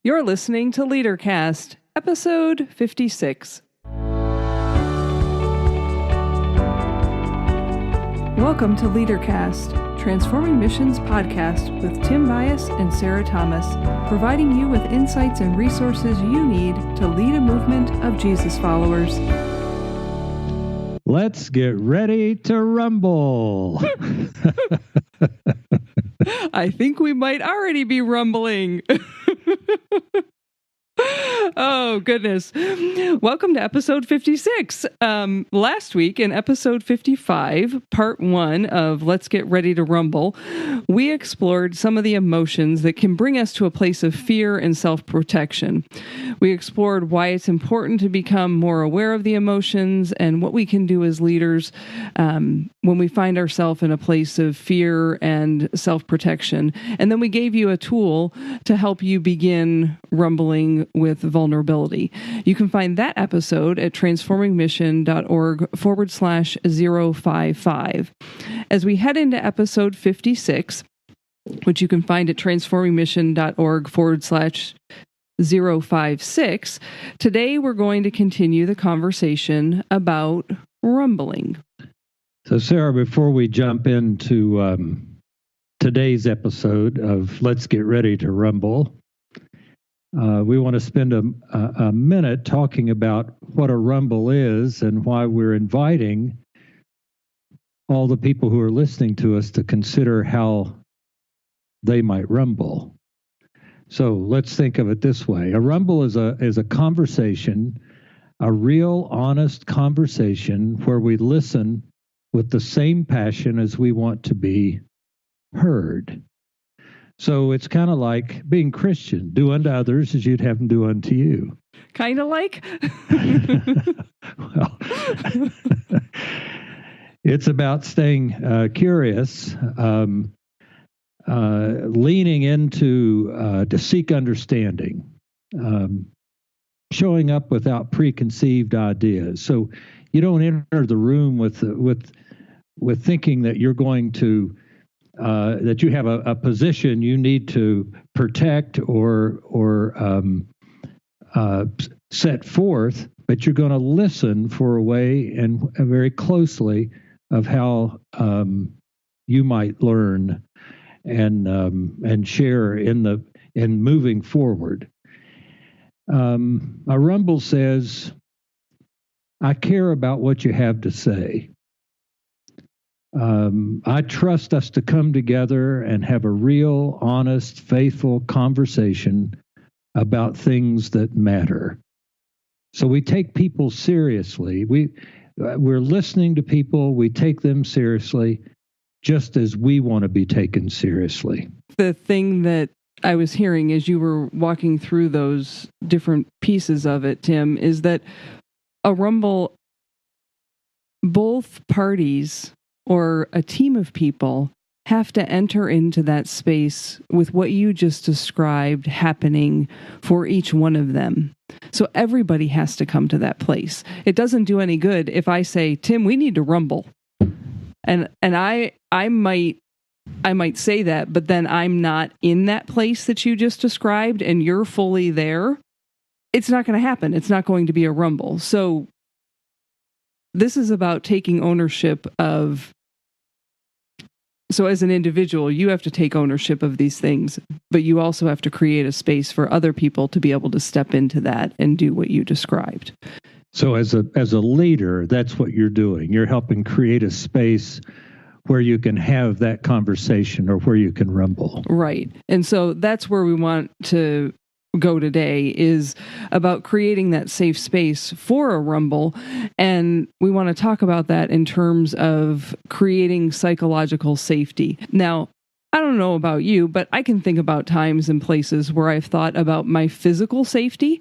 You're listening to LeaderCast, episode 56. Welcome to LeaderCast, Transforming Missions podcast with Tim Bias and Sarah Thomas, providing you with insights and resources you need to lead a movement of Jesus followers. Let's get ready to rumble. I think we might already be rumbling. Oh, goodness. Welcome to episode 56. Last week in episode 55, part 1 of Let's Get Ready to Rumble, we explored some of the emotions that can bring us to a place of fear and self-protection. We explored why it's important to become more aware of the emotions and what we can do as leaders when we find ourselves in a place of fear and self-protection. And then we gave you a tool to help you begin rumbling with vulnerability. You can find that episode at transformingmission.org/055. As we head into episode 56, which you can find at transformingmission.org/056, today we're going to continue the conversation about rumbling. So, Sarah, before we jump into today's episode of Let's Get Ready to Rumble, we want to spend a minute talking about what a rumble is and why we're inviting all the people who are listening to us to consider how they might rumble. So let's think of it this way. A rumble is a conversation, a real, honest conversation where we listen with the same passion as we want to be heard. So it's kind of like being Christian. Do unto others as you'd have them do unto you. Kind of like? Well, it's about staying curious, leaning into to seek understanding, showing up without preconceived ideas. So you don't enter the room with thinking that you're going to that you have a position you need to protect or set forth, but you're going to listen for a way and very closely of how you might learn and share in moving forward. A rumble says, "I care about what you have to say. I trust us to come together and have a real, honest, faithful conversation about things that matter." So we take people seriously. We're listening to people. We take them seriously, just as we want to be taken seriously. The thing that I was hearing as you were walking through those different pieces of it, Tim, is that a rumble, both parties or a team of people have to enter into that space with what you just described happening for each one of them. So everybody has to come to that place. It doesn't do any good if I say, "Tim, we need to rumble." And I might say that, but then I'm not in that place that you just described and you're fully there. It's not going to happen. It's not going to be a rumble. So this is about taking ownership of. So as an individual, you have to take ownership of these things, but you also have to create a space for other people to be able to step into that and do what you described. So as a leader, that's what you're doing. You're helping create a space where you can have that conversation or where you can rumble. Right. And so that's where we want to go today, is about creating that safe space for a rumble. And we want to talk about that in terms of creating psychological safety. Now, I don't know about you, but I can think about times and places where I've thought about my physical safety.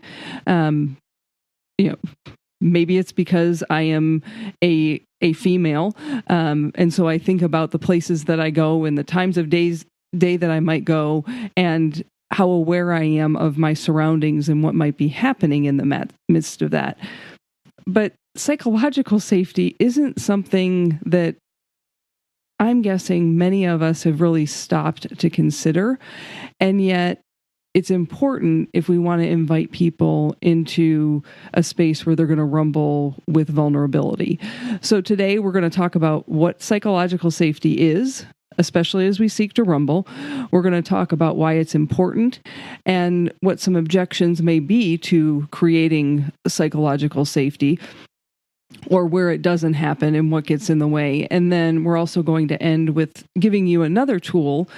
Maybe it's because I am a female. And so I think about the places that I go and the times of day that I might go, and how aware I am of my surroundings and what might be happening in the midst of that. But psychological safety isn't something that I'm guessing many of us have really stopped to consider. And yet it's important if we want to invite people into a space where they're going to rumble with vulnerability. So today we're going to talk about what psychological safety is, especially as we seek to rumble. We're going to talk about why it's important and what some objections may be to creating psychological safety, or where it doesn't happen and what gets in the way. And then we're also going to end with giving you another tool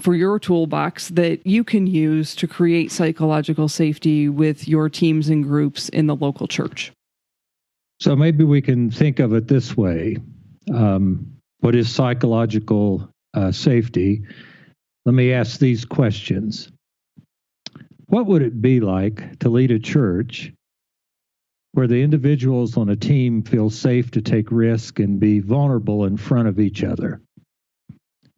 for your toolbox that you can use to create psychological safety with your teams and groups in the local church. So maybe we can think of it this way. What is psychological safety? Let me ask these questions. What would it be like to lead a church where the individuals on a team feel safe to take risk and be vulnerable in front of each other?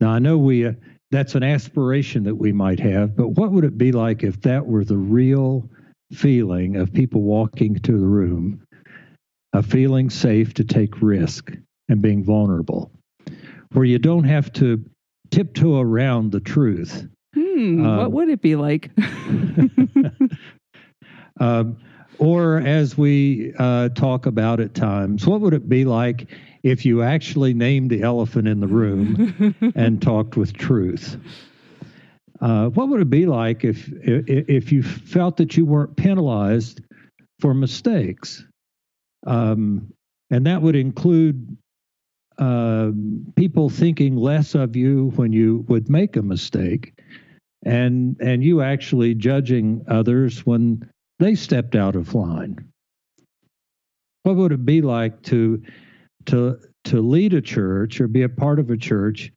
Now, I know that's an aspiration that we might have, but what would it be like if that were the real feeling of people walking to the room, of feeling safe to take risk and being vulnerable, where you don't have to tiptoe around the truth? What would it be like? Or as we talk about at times, what would it be like if you actually named the elephant in the room and talked with truth? What would it be like if you felt that you weren't penalized for mistakes? And that would include people thinking less of you when you would make a mistake, and you actually judging others when they stepped out of line. What would it be like to lead a church or be a part of a church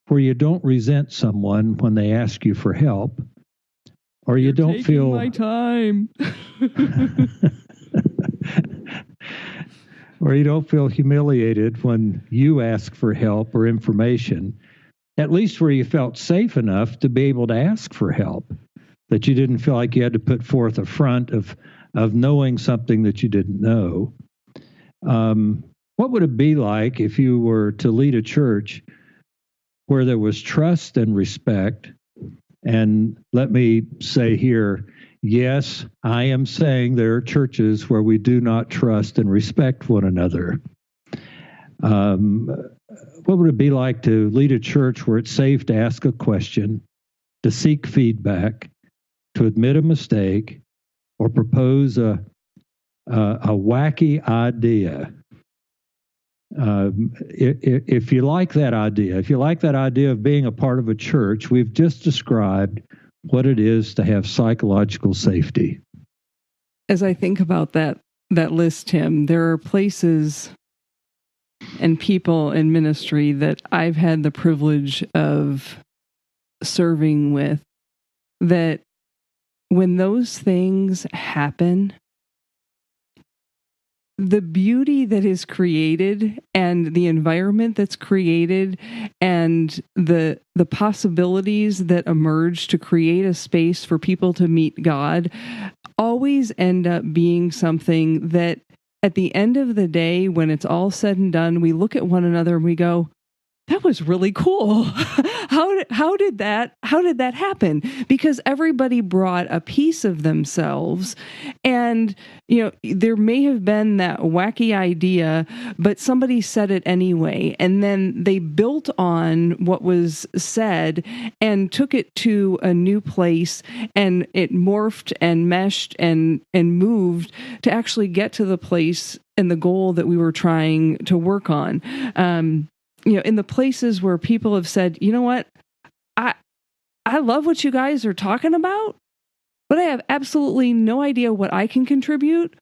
where you don't resent someone when they ask you for help, or you don't feel my time, or you don't feel humiliated when you ask for help or information, at least where you felt safe enough to be able to ask for help, that you didn't feel like you had to put forth a front of knowing something that you didn't know. What would it be like if you were to lead a church where there was trust and respect? And let me say here, yes, I am saying there are churches where we do not trust and respect one another. What would it be like to lead a church where it's safe to ask a question, to seek feedback, to admit a mistake, or propose a wacky idea? If you like that idea of being a part of a church, we've just described what it is to have psychological safety. As I think about that list, Tim, there are places and people in ministry that I've had the privilege of serving with, that when those things happen, the beauty that is created and the environment that's created and the possibilities that emerge to create a space for people to meet God always end up being something that at the end of the day, when it's all said and done, we look at one another and we go, that was really cool. How did that happen? Because everybody brought a piece of themselves, and there may have been that wacky idea, but somebody said it anyway, and then they built on what was said and took it to a new place, and it morphed and meshed and moved to actually get to the place and the goal that we were trying to work on. In the places where people have said, you know what, I love what you guys are talking about, but I have absolutely no idea what I can contribute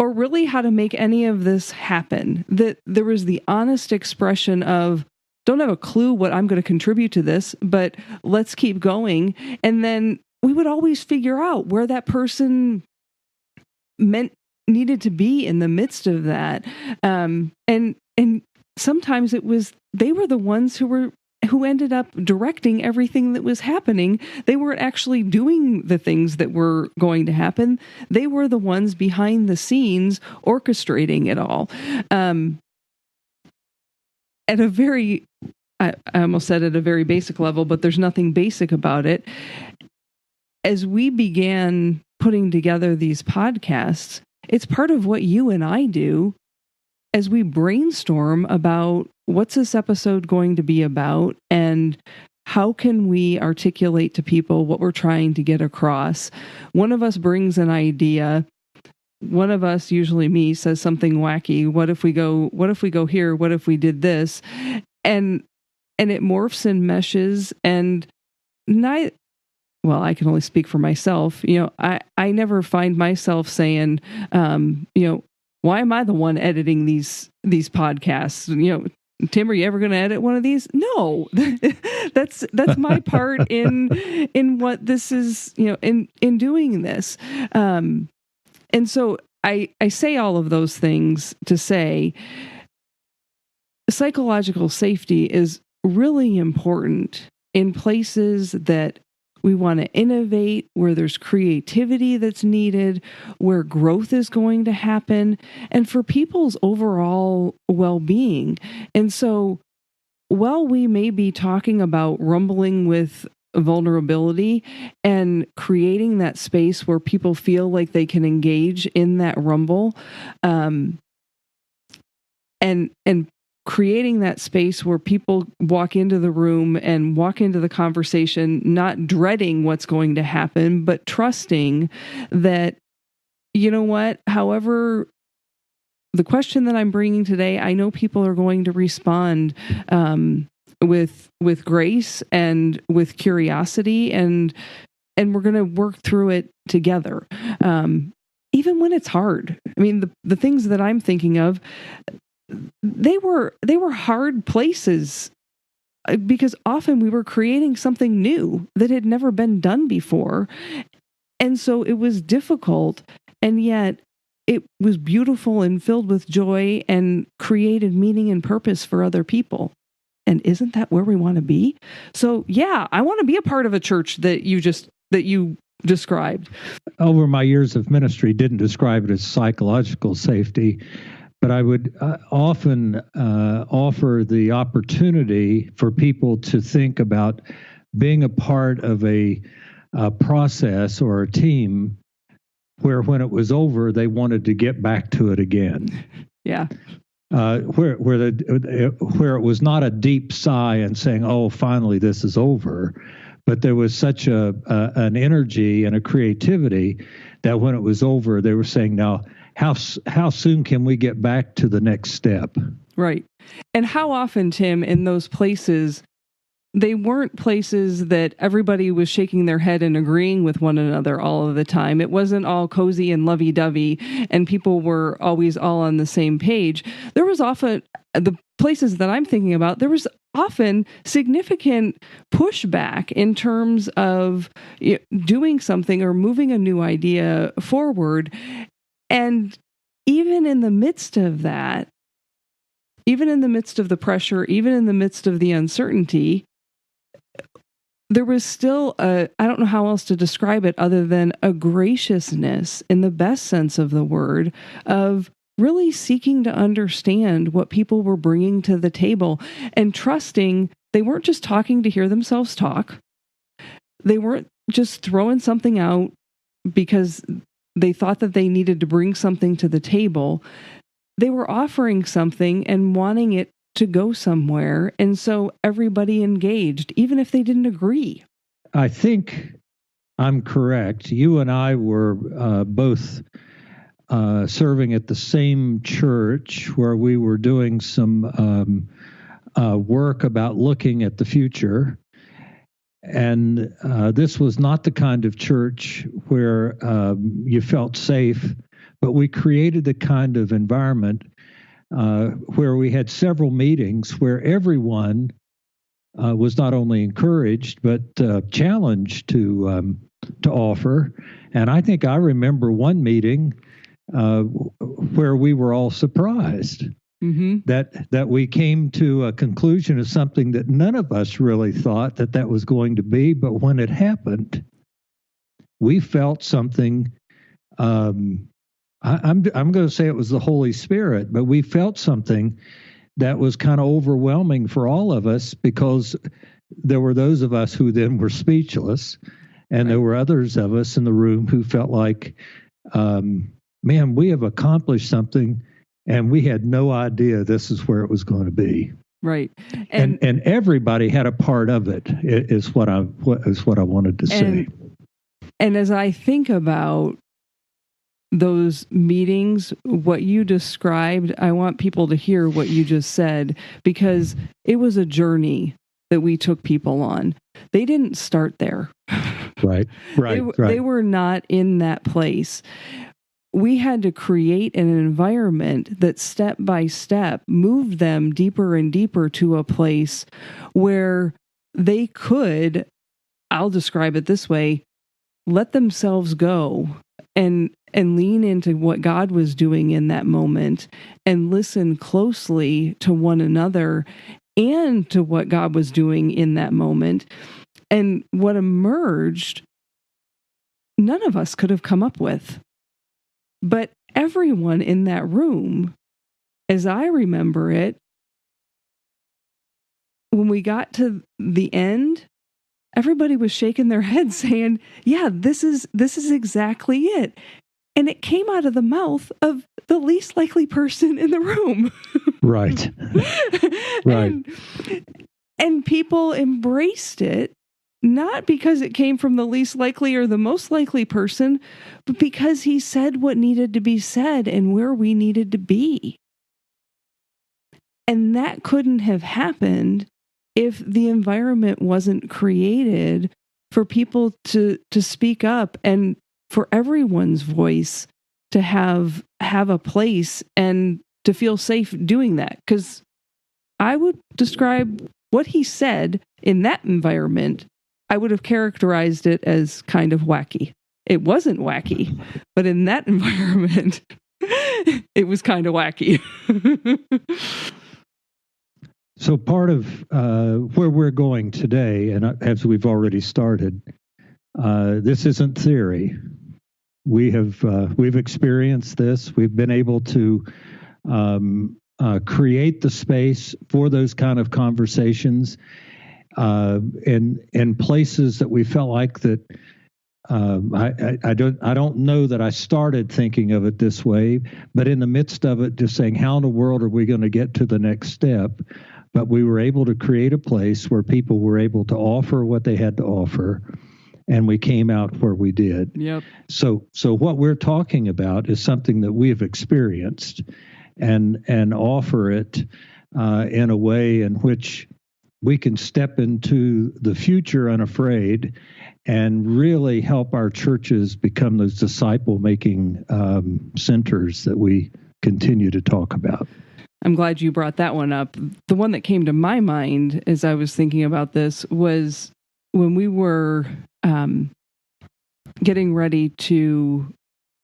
or really how to make any of this happen. That there was the honest expression of, don't have a clue what I'm going to contribute to this, but let's keep going. And then we would always figure out where that person needed to be in the midst of that. And sometimes they were the ones who ended up directing everything that was happening. They weren't actually doing the things that were going to happen. They were the ones behind the scenes orchestrating it all. At a very, I almost said at a very basic level, but there's nothing basic about it. as we began putting together these podcasts, it's part of what you and I do as we brainstorm about what's this episode going to be about and how can we articulate to people what we're trying to get across. One of us brings an idea. One of us, usually me, says something wacky. What if we go here? What if we did this? And it morphs and meshes, and well, I can only speak for myself. I never find myself saying, why am I the one editing these podcasts? Tim, are you ever going to edit one of these? No, that's my part in what this is, in doing this. And so I say all of those things to say psychological safety is really important in places that we want to innovate, where there's creativity that's needed, where growth is going to happen, and for people's overall well-being. And so while we may be talking about rumbling with vulnerability and creating that space where people feel like they can engage in that rumble, and creating that space where people walk into the room and walk into the conversation, not dreading what's going to happen, but trusting that, however, the question that I'm bringing today, I know people are going to respond with grace and with curiosity, and we're going to work through it together. Even when it's hard. I mean, the things that I'm thinking of, they were hard places because often we were creating something new that had never been done before. And so it was difficult, and yet it was beautiful and filled with joy and created meaning and purpose for other people. And isn't that where we want to be? So yeah, I want to be a part of a church that you described. Over my years of ministry, didn't describe it as psychological safety, but I would often offer the opportunity for people to think about being a part of a process or a team where when it was over, they wanted to get back to it again. Yeah. Where it was not a deep sigh and saying, "Oh, finally this is over," but there was such an energy and a creativity that when it was over, they were saying, "Now, how soon can we get back to the next step?" Right. And how often, Tim, in those places, they weren't places that everybody was shaking their head and agreeing with one another all of the time. It wasn't all cozy and lovey-dovey and people were always all on the same page. There was often, the places that I'm thinking about, there was often significant pushback in terms of doing something or moving a new idea forward. And even in the midst of that, even in the midst of the pressure, even in the midst of the uncertainty, there was still I don't know how else to describe it other than a graciousness in the best sense of the word of really seeking to understand what people were bringing to the table and trusting they weren't just talking to hear themselves talk. They weren't just throwing something out because they thought that they needed to bring something to the table. They were offering something and wanting it to go somewhere. And so everybody engaged, even if they didn't agree. I think I'm correct. You and I were both serving at the same church where we were doing some work about looking at the future. And this was not the kind of church where you felt safe, but we created the kind of environment where we had several meetings where everyone was not only encouraged but challenged to offer. And I think I remember one meeting where we were all surprised that we came to a conclusion of something that none of us really thought that was going to be. But when it happened, we felt something. I'm going to say it was the Holy Spirit, but we felt something that was kind of overwhelming for all of us because there were those of us who then were speechless, And there were others of us in the room who felt like, man, we have accomplished something and we had no idea this is where it was going to be. Right. And everybody had a part of it, is what I wanted to say. And as I think about those meetings, what you described, I want people to hear what you just said, because it was a journey that we took people on. They didn't start there. Right. They were not in that place. We had to create an environment that step by step moved them deeper and deeper to a place where they could, I'll describe it this way, let themselves go and lean into what God was doing in that moment and listen closely to one another and to what God was doing in that moment. And what emerged, none of us could have come up with. But everyone in that room, as I remember it, when we got to the end, everybody was shaking their head saying, yeah, this is exactly it. And it came out of the mouth of the least likely person in the room. Right. Right. And people embraced it, not because it came from the least likely or the most likely person, but because he said what needed to be said and where we needed to be. And that couldn't have happened if the environment wasn't created for people to speak up and for everyone's voice to have a place and to feel safe doing that. Because I would describe what he said in that environment, I would have characterized it as kind of wacky. It wasn't wacky, but in that environment, it was kind of wacky. So part of where we're going today, and as we've already started, this isn't theory. We've experienced this. We've been able to create the space for those kind of conversations in places that we felt like that. I don't know that I started thinking of it this way, but in the midst of it, just saying, how in the world are we going to get to the next step? But we were able to create a place where people were able to offer what they had to offer, and we came out where we did. Yep. So what we're talking about is something that we have experienced, and offer it in a way in which we can step into the future unafraid and really help our churches become those disciple-making centers that we continue to talk about. I'm glad you brought that one up. The one that came to my mind as I was thinking about this was when we were getting ready to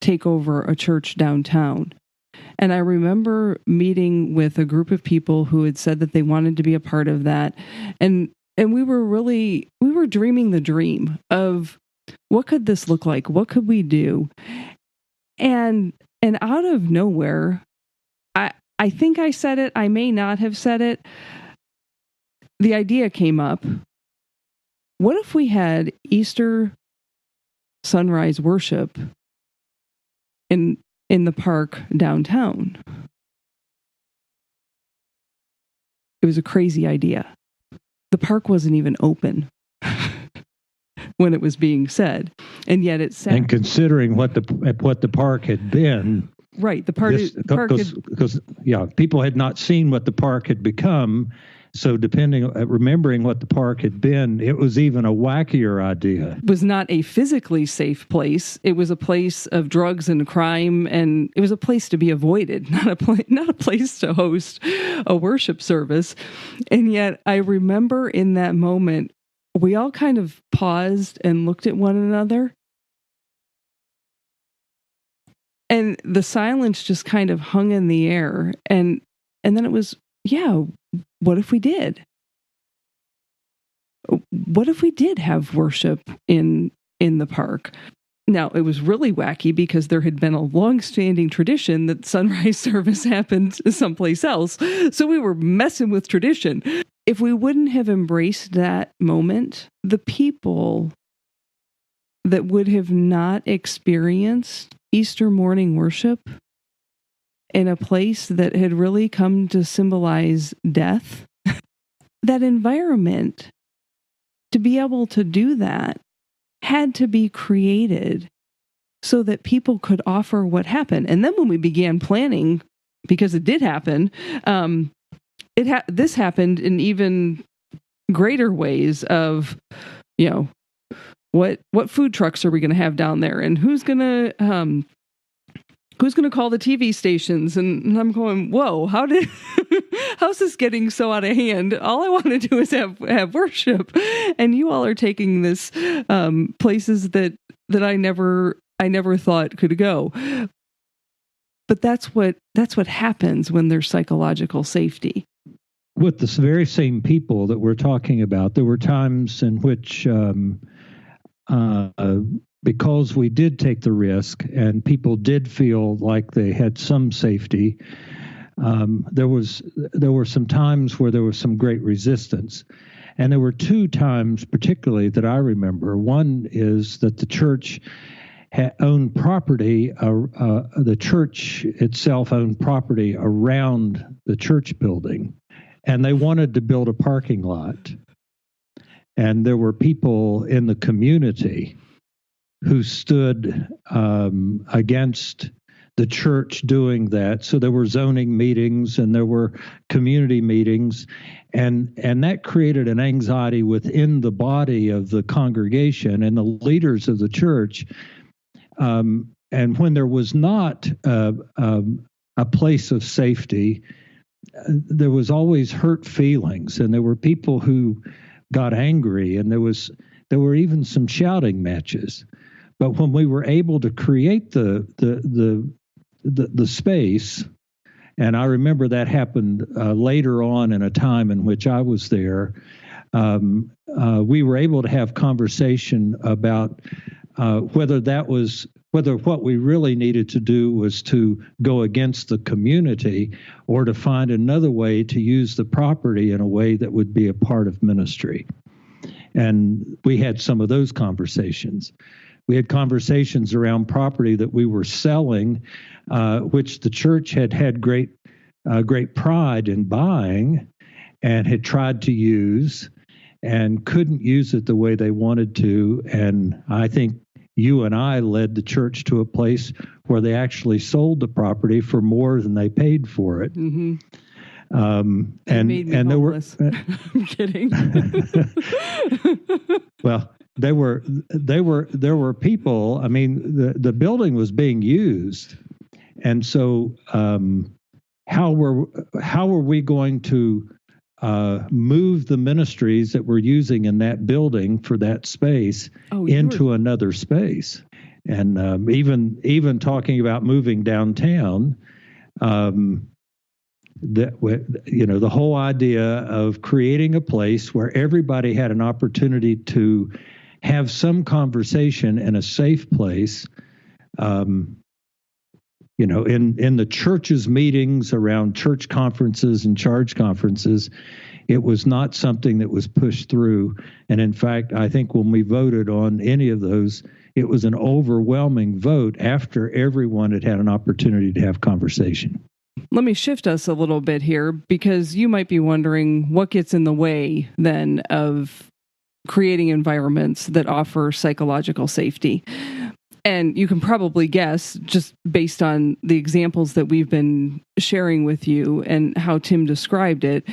take over a church downtown. And I remember meeting with a group of people who had said that they wanted to be a part of that. And we were dreaming the dream of what could this look like? What could we do? And out of nowhere, I think I said it, I may not have said it. The idea came up. What if we had Easter sunrise worship in the park downtown? It was a crazy idea. The park wasn't even open when it was being said, and yet it sat. And considering what the park had been, right? The park because people had not seen what the park had become. So remembering what the park had been, it was even a wackier idea. It was not a physically safe place. It was a place of drugs and crime, and it was a place to be avoided, not a place to host a worship service. And yet I remember in that moment, we all kind of paused and looked at one another. And the silence just kind of hung in the air. And then it was, what if we did? What if we did have worship in the park? Now, it was really wacky because there had been a long-standing tradition that sunrise service happened someplace else. So we were messing with tradition. If we wouldn't have embraced that moment, the people that would have not experienced Easter morning worship in a place that had really come to symbolize death. That environment, to be able to do that, had to be created so that people could offer what happened. And then when we began planning, because it did happen, this happened in even greater ways of, what food trucks are we going to have down there, and who's going to call the TV stations? And I'm going, whoa, how's this getting so out of hand? All I want to do is have worship, and you all are taking this places that I never thought could go. But that's what happens when there's psychological safety. With the very same people that we're talking about, there were times in which, because we did take the risk and people did feel like they had some safety, there were some times where there was some great resistance. And there were two times particularly that I remember. One is that the church owned property, the church itself owned property around the church building, and they wanted to build a parking lot. And there were people in the community who stood against the church doing that. So there were zoning meetings and there were community meetings, and that created an anxiety within the body of the congregation and the leaders of the church. And when there was not a place of safety, there was always hurt feelings, and there were people who got angry, and there were even some shouting matches. But when we were able to create the space, and I remember that happened later on in a time in which I was there, we were able to have conversation about whether what we really needed to do was to go against the community or to find another way to use the property in a way that would be a part of ministry. And we had some of those conversations. We had conversations around property that we were selling, which the church had great pride in buying and had tried to use and couldn't use it the way they wanted to. And I think you and I led the church to a place where they actually sold the property for more than they paid for it. Mm-hmm. And there homeless. I'm kidding. Well, there were people. I mean, the building was being used, and so how were we going to move the ministries that we're using in that building for that space into another space? And even talking about moving downtown, the whole idea of creating a place where everybody had an opportunity to have some conversation in a safe place. In the church's meetings around church conferences and charge conferences, it was not something that was pushed through. And in fact, I think when we voted on any of those, it was an overwhelming vote after everyone had had an opportunity to have conversation. Let me shift us a little bit here, because you might be wondering what gets in the way then of creating environments that offer psychological safety. And you can probably guess, just based on the examples that we've been sharing with you and how Tim described it,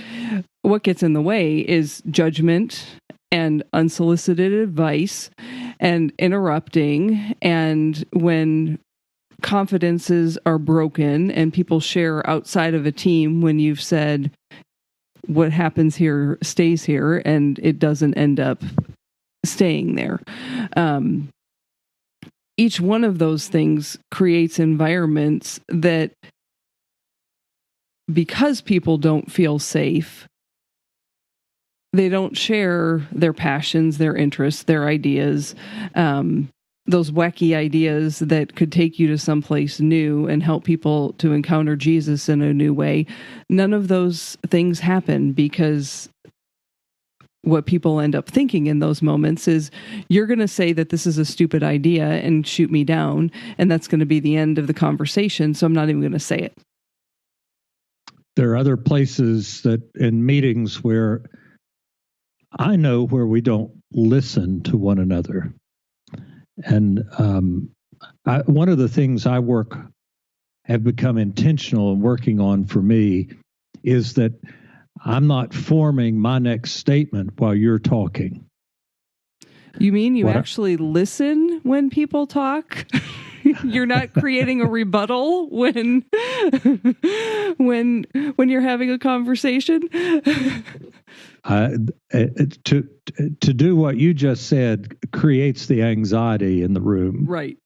what gets in the way is judgment and unsolicited advice and interrupting. And when confidences are broken and people share outside of a team, when you've said what happens here stays here and it doesn't end up staying there. Each one of those things creates environments that, because people don't feel safe, they don't share their passions, their interests, their ideas, those wacky ideas that could take you to someplace new and help people to encounter Jesus in a new way. None of those things happen because what people end up thinking in those moments is you're going to say that this is a stupid idea and shoot me down, and that's going to be the end of the conversation, so I'm not even going to say it. There are other places that in meetings where I know where we don't listen to one another. And one of the things I have become intentional in working on for me is that I'm not forming my next statement while you're talking. You mean you actually listen when people talk? You're not creating a rebuttal when you're having a conversation? To do what you just said creates the anxiety in the room. Right.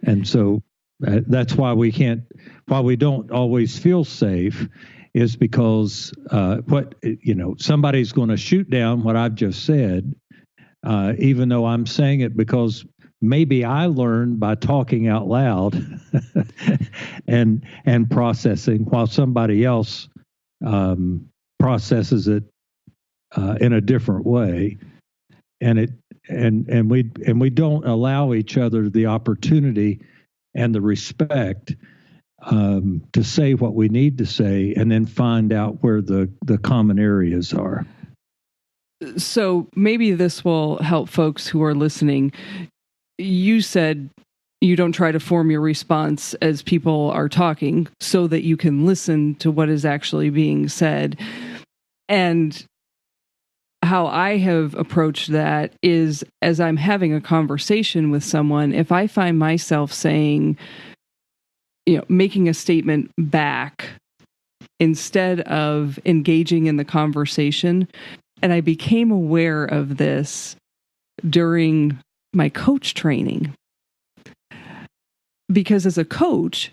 And so that's why we don't always feel safe, is because somebody's going to shoot down what I've just said, even though I'm saying it because maybe I learned by talking out loud and processing, while somebody else processes it in a different way, and we don't allow each other the opportunity and the respect to say what we need to say, and then find out where the common areas are. So maybe this will help folks who are listening. You said you don't try to form your response as people are talking so that you can listen to what is actually being said. And how I have approached that is, as I'm having a conversation with someone, if I find myself saying, making a statement back instead of engaging in the conversation, and I became aware of this during my coach training. Because as a coach,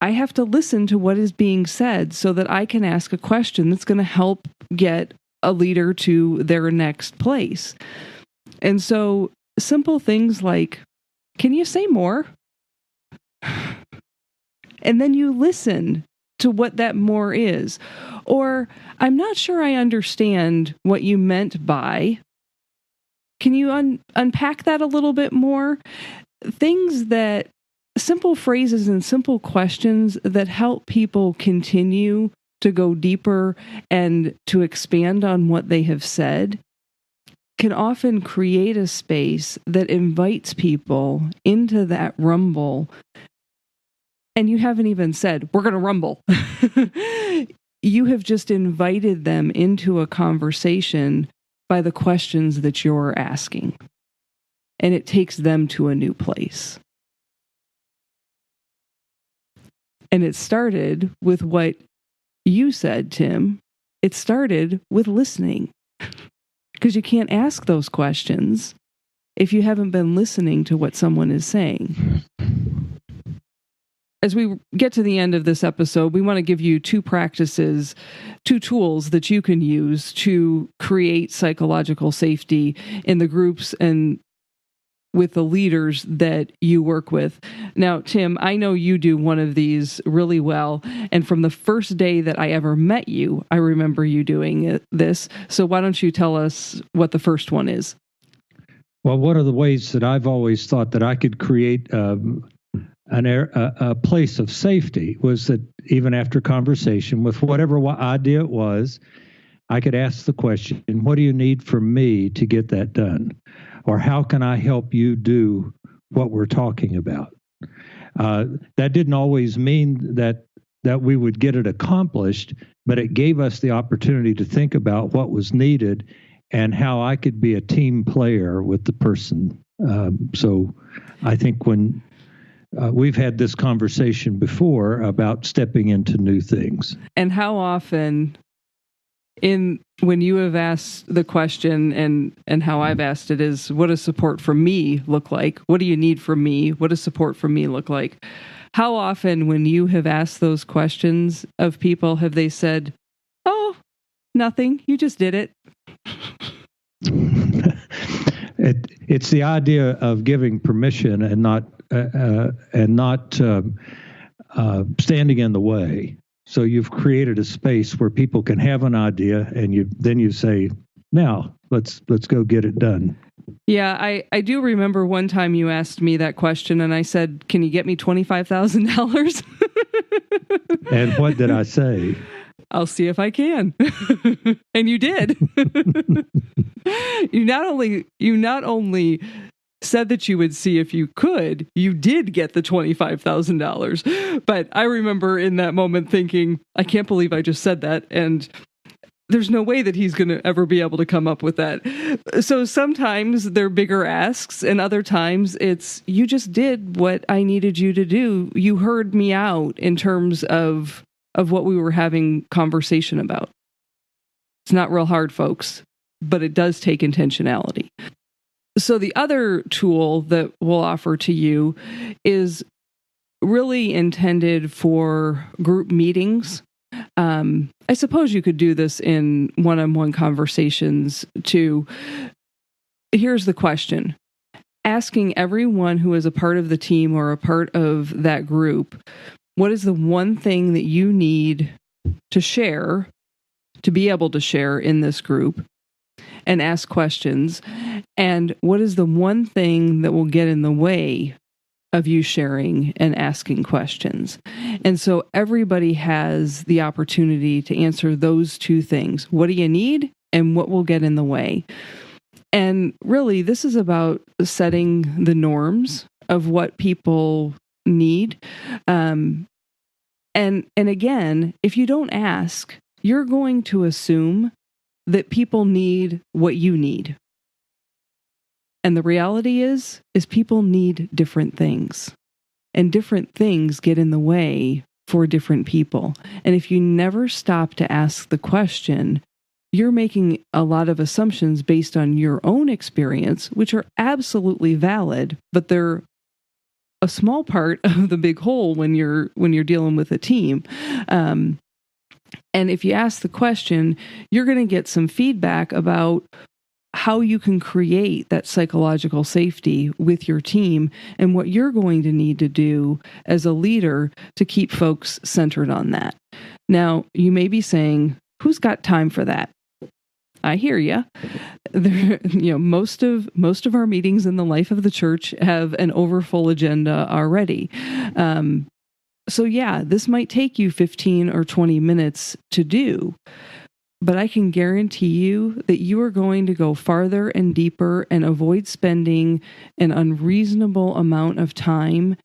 I have to listen to what is being said so that I can ask a question that's going to help get a leader to their next place. And so simple things like, can you say more? And then you listen to what that more is. Or, I'm not sure I understand what you meant by. Can you unpack that a little bit more? Simple phrases and simple questions that help people continue to go deeper and to expand on what they have said can often create a space that invites people into that rumble. And you haven't even said, we're going to rumble. You have just invited them into a conversation by the questions that you're asking. And it takes them to a new place. And it started with what you said, Tim. It started with listening. Because you can't ask those questions if you haven't been listening to what someone is saying. As we get to the end of this episode, we want to give you 2 practices, 2 tools that you can use to create psychological safety in the groups and with the leaders that you work with. Now, Tim, I know you do one of these really well. And from the first day that I ever met you, I remember you doing this. So why don't you tell us what the first one is? Well, one of the ways that I've always thought that I could create a place of safety was that even after conversation with whatever idea it was, I could ask the question, what do you need from me to get that done? Or how can I help you do what we're talking about? That didn't always mean that we would get it accomplished, but it gave us the opportunity to think about what was needed and how I could be a team player with the person. So I think when we've had this conversation before about stepping into new things. And how often when you have asked the question and how I've asked it is, what does support from me look like? What do you need from me? What does support from me look like? How often when you have asked those questions of people, have they said, oh, nothing, you just did it? It's the idea of giving permission and not standing in the way. So you've created a space where people can have an idea, and then you say, Now, let's go get it done. Yeah, I do remember one time you asked me that question, and I said, "Can you get me $25,000?" And what did I say? I'll see if I can. And you did. You not only said that you would see if you could, you did get the $25,000. But I remember in that moment thinking, I can't believe I just said that, and there's no way that he's going to ever be able to come up with that. So sometimes they're bigger asks, and other times it's, you just did what I needed you to do. You heard me out in terms of what we were having conversation about. It's not real hard, folks, but it does take intentionality. So the other tool that we'll offer to you is really intended for group meetings. I suppose you could do this in one-on-one conversations too. Here's the question. Asking everyone who is a part of the team or a part of that group, what is the one thing that you need to share, to be able to share in this group, and ask questions? And what is the one thing that will get in the way of you sharing and asking questions? And so everybody has the opportunity to answer those two things. What do you need, and what will get in the way? And really, this is about setting the norms of what people need. And again, if you don't ask, you're going to assume that people need what you need. And the reality is people need different things. And different things get in the way for different people. And if you never stop to ask the question, you're making a lot of assumptions based on your own experience, which are absolutely valid, but they're a small part of the big whole when you're dealing with a team. And if you ask the question, you're going to get some feedback about how you can create that psychological safety with your team and what you're going to need to do as a leader to keep folks centered on that. Now, you may be saying, who's got time for that? I hear you. Most of our meetings in the life of the church have an overfull agenda already. So yeah, this might take you 15 or 20 minutes to do, but I can guarantee you that you are going to go farther and deeper and avoid spending an unreasonable amount of time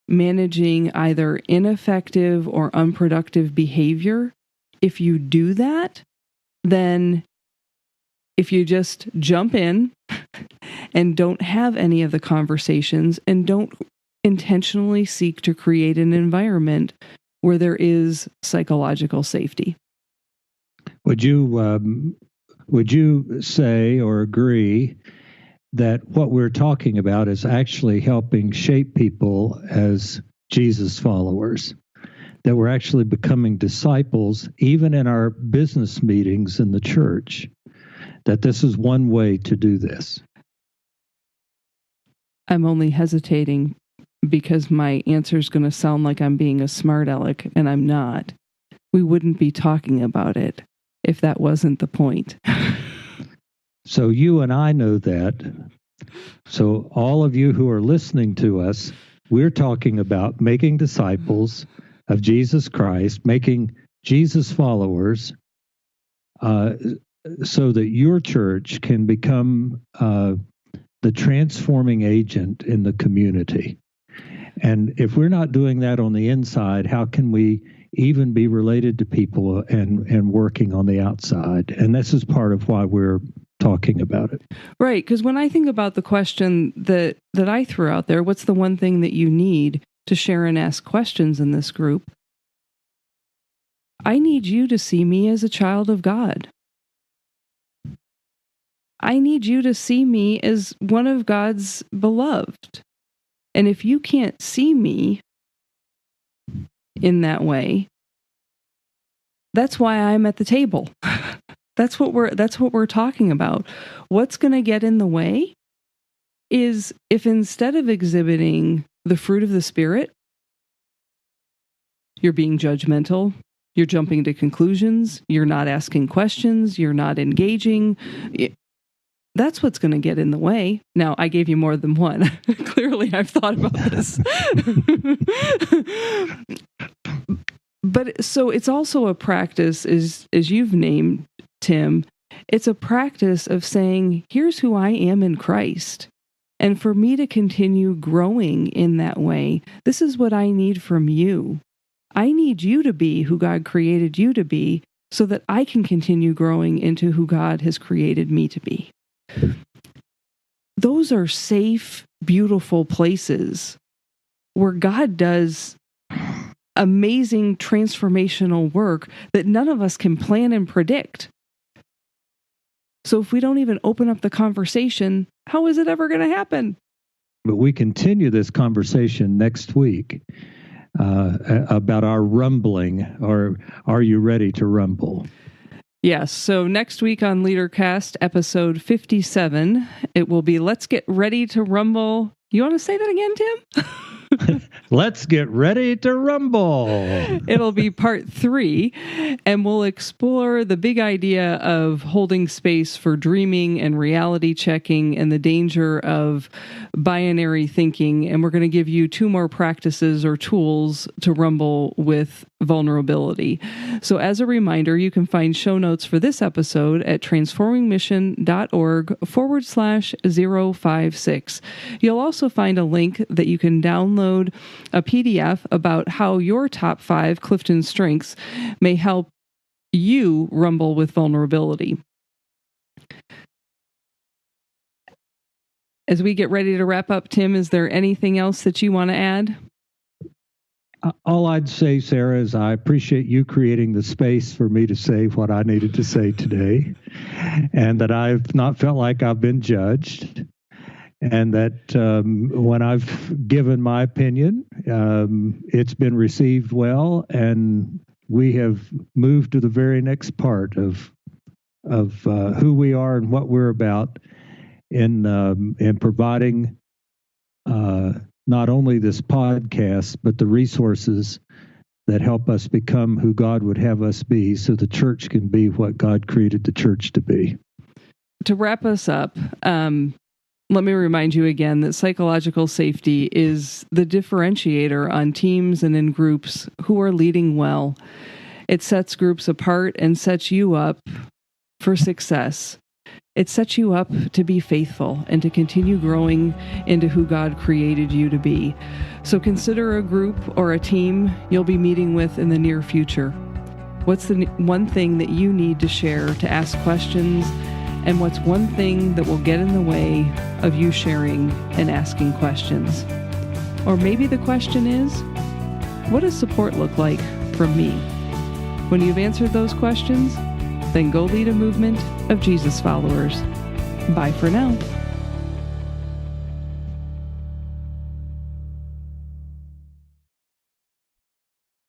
managing either ineffective or unproductive behavior. If you do that, then if you just jump in and don't have any of the conversations and don't intentionally seek to create an environment where there is psychological safety. Would you say or agree that what we're talking about is actually helping shape people as Jesus followers? That we're actually becoming disciples, even in our business meetings in the church? That this is one way to do this? I'm only hesitating because my answer is going to sound like I'm being a smart aleck, and I'm not. We wouldn't be talking about it if that wasn't the point. So you and I know that. So all of you who are listening to us, we're talking about making disciples of Jesus Christ, making Jesus followers, so that your church can become the transforming agent in the community. And if we're not doing that on the inside, how can we even be related to people and working on the outside? And this is part of why we're talking about it. Right, because when I think about the question that I threw out there, what's the one thing that you need to share and ask questions in this group? I need you to see me as a child of God. I need you to see me as one of God's beloved. And if you can't see me in that way, that's why I'm at the table. That's what we're talking about. What's going to get in the way is if instead of exhibiting the fruit of the Spirit, you're being judgmental, You're jumping to conclusions. You're not asking questions. You're not engaging. That's what's going to get in the way. Now, I gave you more than one. Clearly, I've thought about this. But so it's also a practice, as you've named, Tim. It's a practice of saying, here's who I am in Christ. And for me to continue growing in that way, this is what I need from you. I need you to be who God created you to be so that I can continue growing into who God has created me to be. Those are safe, beautiful places where God does amazing transformational work that none of us can plan and predict. So if we don't even open up the conversation, how is it ever going to happen? But we continue this conversation next week about our rumbling, or are you ready to rumble? Yes. So next week on LeaderCast, episode 57, it will be Let's Get Ready to Rumble. You want to say that again, Tim? Let's get ready to rumble. It'll be part 3, and we'll explore the big idea of holding space for dreaming and reality checking and the danger of binary thinking. And we're going to give you 2 more practices or tools to rumble with vulnerability. So as a reminder, you can find show notes for this episode at transformingmission.org/056. You'll also find a link that you can download a PDF about how your top 5 Clifton strengths may help you rumble with vulnerability. As we get ready to wrap up, Tim, is there anything else that you want to add? All I'd say, Sarah, is I appreciate you creating the space for me to say what I needed to say today, and that I've not felt like I've been judged, and that when I've given my opinion, it's been received well, and we have moved to the very next part of who we are and what we're about in providing not only this podcast, but the resources that help us become who God would have us be, so the church can be what God created the church to be. To wrap us up, let me remind you again that psychological safety is the differentiator on teams and in groups who are leading well. It sets groups apart and sets you up for success. It sets you up to be faithful and to continue growing into who God created you to be. So consider a group or a team you'll be meeting with in the near future. What's the one thing that you need to share, to ask questions? And what's one thing that will get in the way of you sharing and asking questions? Or maybe the question is, what does support look like from me? When you've answered those questions, then go lead a movement of Jesus followers. Bye for now.